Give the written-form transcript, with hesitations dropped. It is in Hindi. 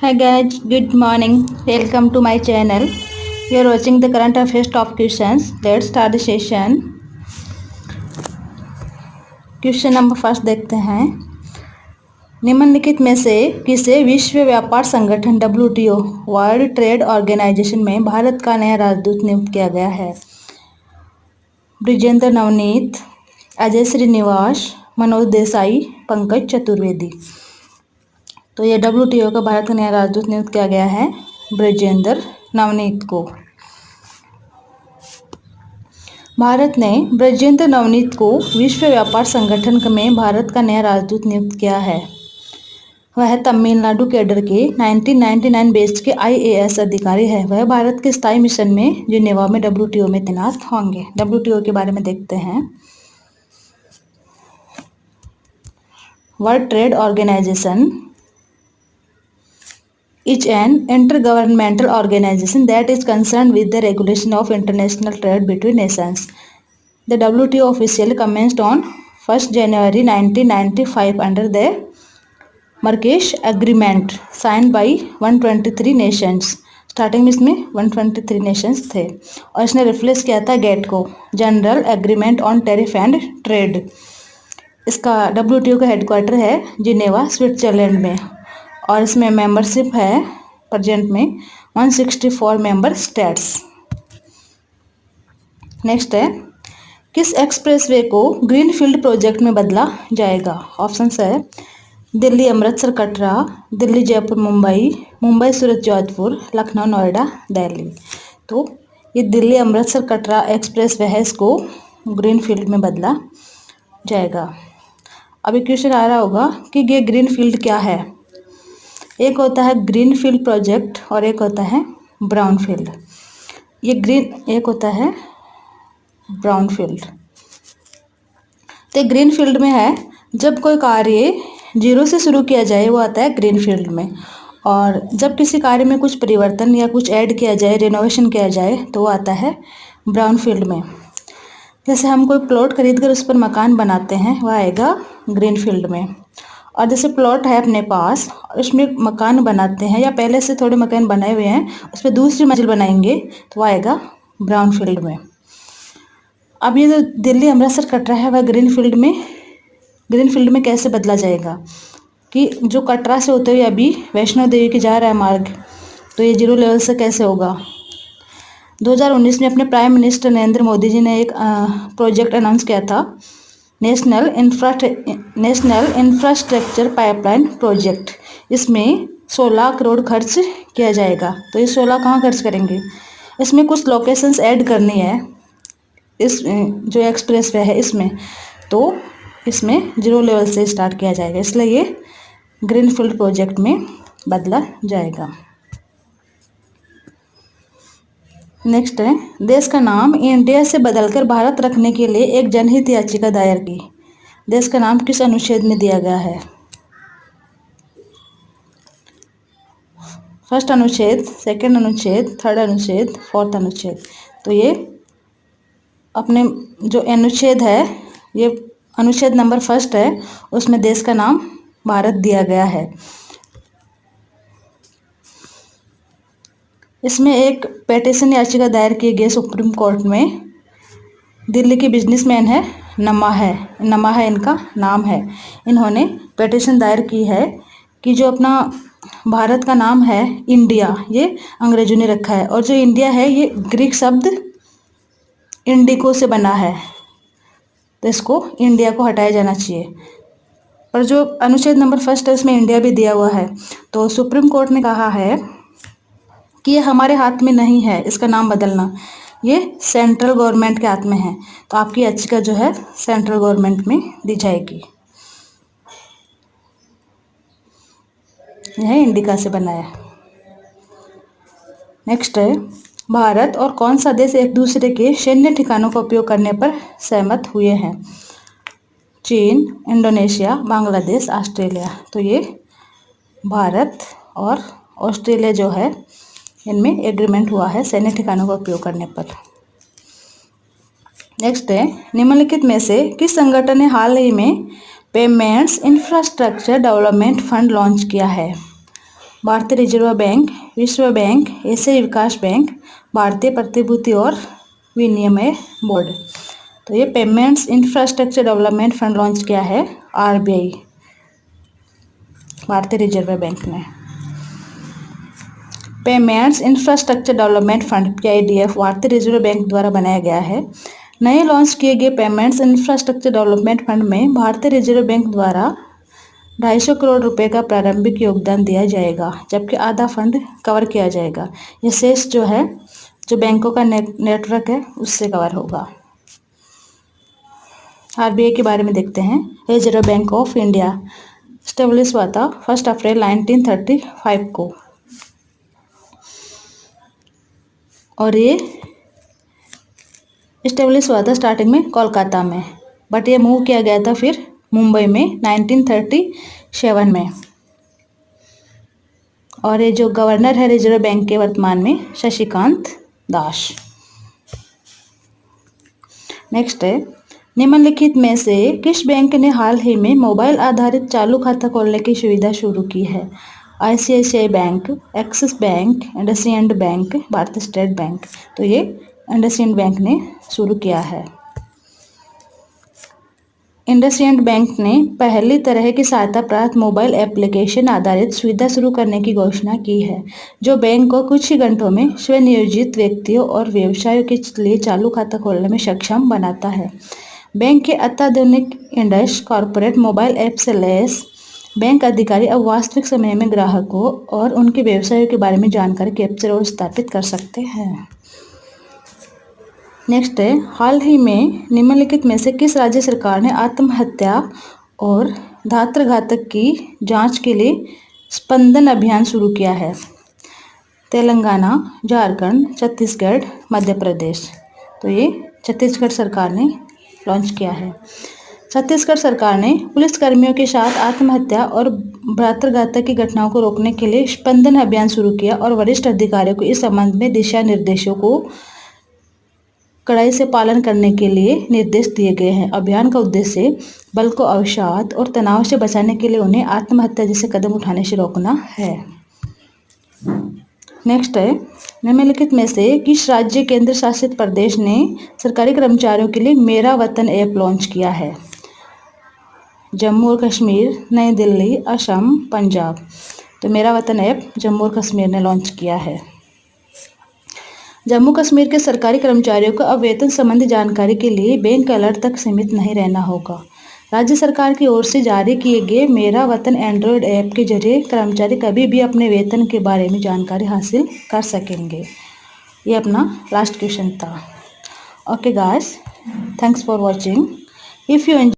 Hi guys, good morning. Welcome to my channel. You are watching the current affairs top questions. Let's start the session. Question number first देखते हैं। निम्नलिखित में से किसे विश्व व्यापार संगठन WTO वर्ल्ड ट्रेड ऑर्गेनाइजेशन में भारत का नया राजदूत नियुक्त किया गया है? ब्रिजेंद्र नवनीत, अजय श्रीनिवास, मनोज देसाई, पंकज चतुर्वेदी। तो ये WTO का भारत का नया राजदूत नियुक्त किया गया है ब्रिजेंद्र नवनीत को। भारत ने ब्रिजेंद्र नवनीत को विश्व व्यापार संगठन में भारत का नया राजदूत नियुक्त किया है। वह तमिलनाडु कैडर के 1999 बेस्ड के IAS अधिकारी है। वह भारत के स्थायी मिशन में जिनेवा में WTO में तैनात होंगे। WTO के बारे में देखते हैं। World Trade Organization is an intergovernmental organization that is concerned with the regulation of international trade between nations. The WTO officially commenced on 1st January 1995 under the Marrakesh Agreement signed by 123 nations. Starting में इसमें 123 नेशंस थे और इसने रिप्लेस किया था गेट को, general agreement on tariff and trade. इसका WTO का हेडक्वार्टर है जिनेवा स्विट्जरलैंड में और इसमें मेंबरशिप है प्रेजेंट में 164 मेंबर स्टेट्स। नेक्स्ट है, किस एक्सप्रेसवे को ग्रीनफील्ड प्रोजेक्ट में बदला जाएगा? ऑप्शंस है दिल्ली अमृतसर कटरा, दिल्ली जयपुर मुंबई, मुंबई सूरत जौनपुर, लखनऊ नोएडा दिल्ली। तो ये दिल्ली अमृतसर कटरा एक्सप्रेसवे है, इसको ग्रीनफील्ड में बदला जाएगा। अभी क्वेश्चन आ रहा होगा कि ये ग्रीनफील्ड क्या है। एक होता है ग्रीनफील्ड प्रोजेक्ट और एक होता है ब्राउनफील्ड। एक होता है ब्राउनफील्ड। तो ग्रीनफील्ड में है जब कोई कार्य जीरो से शुरू किया जाए, वो आता है ग्रीनफील्ड में। और जब किसी कार्य में कुछ परिवर्तन या कुछ ऐड किया जाए, रिनोवेशन किया जाए, तो वो आता है ब्राउनफील्ड में। जैसे हम कोई प्लॉट खरीद कर उस पर मकान बनाते हैं, वह आएगा ग्रीनफील्ड में। और जैसे प्लॉट है अपने पास, उसमें मकान बनाते हैं या पहले से थोड़े मकान बनाए हुए हैं, उस पर दूसरी मंजिल बनाएंगे, तो वो आएगा ब्राउनफील्ड में। अब ये जो दिल्ली अमृतसर कटरा है, वह ग्रीनफील्ड में कैसे बदला जाएगा कि जो कटरा से होते हुए अभी वैष्णो देवी की जा रहा है मार्ग, तो ये जीरो लेवल से कैसे होगा? 2019 में अपने प्राइम मिनिस्टर नरेंद्र मोदी जी ने एक प्रोजेक्ट अनाउंस किया था, नेशनल इंफ्रास्ट्रक्चर पाइपलाइन प्रोजेक्ट। इसमें 16 करोड़ खर्च किया जाएगा। तो ये 16 कहाँ खर्च करेंगे? इसमें कुछ लोकेशंस ऐड करनी है इस जो एक्सप्रेसवे है इसमें, तो इसमें जीरो लेवल से स्टार्ट किया जाएगा, इसलिए ये ग्रीनफील्ड प्रोजेक्ट में बदला जाएगा। नेक्स्ट है, देश का नाम इंडिया से बदलकर भारत रखने के लिए एक जनहित याचिका दायर की। देश का नाम किस अनुच्छेद में दिया गया है? फर्स्ट अनुच्छेद, सेकंड अनुच्छेद, थर्ड अनुच्छेद, फोर्थ अनुच्छेद। तो ये अपने जो अनुच्छेद है, ये अनुच्छेद नंबर फर्स्ट है, उसमें देश का नाम भारत दिया गया है। इसमें एक पेटिशन याचिका दायर की गई सुप्रीम कोर्ट में। दिल्ली के बिजनेसमैन है नमा है इनका नाम है। इन्होंने पेटिशन दायर की है कि जो अपना भारत का नाम है इंडिया, ये अंग्रेजों ने रखा है, और जो इंडिया है ये ग्रीक शब्द इंडिको से बना है, तो इसको इंडिया को हटाया जाना चाहिए। पर जो अनुच्छेद नंबर फर्स्ट है उसमें इंडिया भी दिया हुआ है, तो सुप्रीम कोर्ट ने कहा है कि ये हमारे हाथ में नहीं है इसका नाम बदलना, ये सेंट्रल गवर्नमेंट के हाथ में है। तो आपकी याचिका जो है सेंट्रल गवर्नमेंट में दी जाएगी। यह इंडिका से बना है। नेक्स्ट है, भारत और कौन सा देश एक दूसरे के सैन्य ठिकानों का उपयोग करने पर सहमत हुए हैं? चीन, इंडोनेशिया, बांग्लादेश, ऑस्ट्रेलिया। तो ये भारत और ऑस्ट्रेलिया जो है, इनमें एग्रीमेंट हुआ है सैन्य ठिकानों का उपयोग करने पर। नेक्स्ट है, निम्नलिखित में से किस संगठन ने हाल ही में payments infrastructure development fund launch किया है? भारतीय रिजर्व बैंक, विश्व बैंक, एशियाई विकास बैंक, भारतीय प्रतिभूति और विनिमय बोर्ड। तो ये payments infrastructure development fund launch किया है आरबीआई, भारतीय रिजर्व बैंक ने। Payments infrastructure development fund PIDF भारतीय रिजर्व बैंक द्वारा बनाया गया है। नए लॉन्च किए गए पेमेंट्स इंफ्रास्ट्रक्चर डेवलपमेंट फंड में भारतीय रिजर्व बैंक द्वारा 250 करोड़ रुपए का प्रारंभिक योगदान दिया जाएगा, जबकि आधा फंड कवर किया जाएगा। ये शेष जो है, जो बैंकों का नेटवर्क है, उससे कवर होगा। आरबीआई के बारे में देखते हैं। Reserve bank of India establish हुआ था 1 अप्रैल 1935 को, और ये इस्टेब्लिश हुआ था स्टार्टिंग में कोलकाता में, बट ये मूव किया गया था फिर मुंबई में 1937 में। और ये जो गवर्नर है रिजर्व बैंक के वर्तमान में, शशिकांत दास। नेक्स्ट है, निम्नलिखित में से किस बैंक ने हाल ही में मोबाइल आधारित चालू खाता खोलने की सुविधा शुरू की है? ICICI bank, axis bank, IndusInd bank, भारतीय स्टेट बैंक। तो ये इंडसइंड बैंक ने शुरू किया है। इंडसइंड बैंक ने पहली तरह की सहायता प्राप्त मोबाइल एप्लीकेशन आधारित सुविधा शुरू करने की घोषणा की है, जो बैंक को कुछ ही घंटों में स्वनियोजित व्यक्तियों और व्यवसायों के लिए चालू खाता खोलने में सक्षम बनाता है। बैंक के अत्याधुनिक इंडस कॉर्पोरेट मोबाइल ऐप से लैस बैंक अधिकारी अब वास्तविक समय में ग्राहकों और उनके व्यवसायों के बारे में जानकारी कैप्चर और स्थापित कर सकते हैं। नेक्स्ट है, हाल ही में निम्नलिखित में से किस राज्य सरकार ने आत्महत्या और धात्रघातक की जांच के लिए स्पंदन अभियान शुरू किया है? तेलंगाना, झारखंड, छत्तीसगढ़, मध्य प्रदेश। तो ये छत्तीसगढ़ सरकार ने लॉन्च किया है। छत्तीसगढ़ सरकार ने पुलिसकर्मियों के साथ आत्महत्या और भ्रातृघातक की घटनाओं को रोकने के लिए स्पंदन अभियान शुरू किया और वरिष्ठ अधिकारियों को इस संबंध में दिशा निर्देशों को कड़ाई से पालन करने के लिए निर्देश दिए गए हैं। अभियान का उद्देश्य बल को अवसाद और तनाव से बचाने के लिए उन्हें आत्महत्या जैसे कदम उठाने से रोकना है। नेक्स्ट है, निम्नलिखित में से किस राज्य केंद्र शासित प्रदेश ने सरकारी कर्मचारियों के लिए मेरा वतन ऐप लॉन्च किया है? जम्मू और कश्मीर, नई दिल्ली, असम, पंजाब। तो मेरा वतन ऐप जम्मू और कश्मीर ने लॉन्च किया है। जम्मू कश्मीर के सरकारी कर्मचारियों को अब वेतन संबंधी जानकारी के लिए बैंक अलर्ट तक सीमित नहीं रहना होगा। राज्य सरकार की ओर से जारी किए गए मेरा वतन एंड्रॉयड ऐप के जरिए कर्मचारी कभी भी अपने वेतन के बारे में जानकारी हासिल कर सकेंगे। ये अपना लास्ट क्वेश्चन था। Okay guys, thanks for watching. If you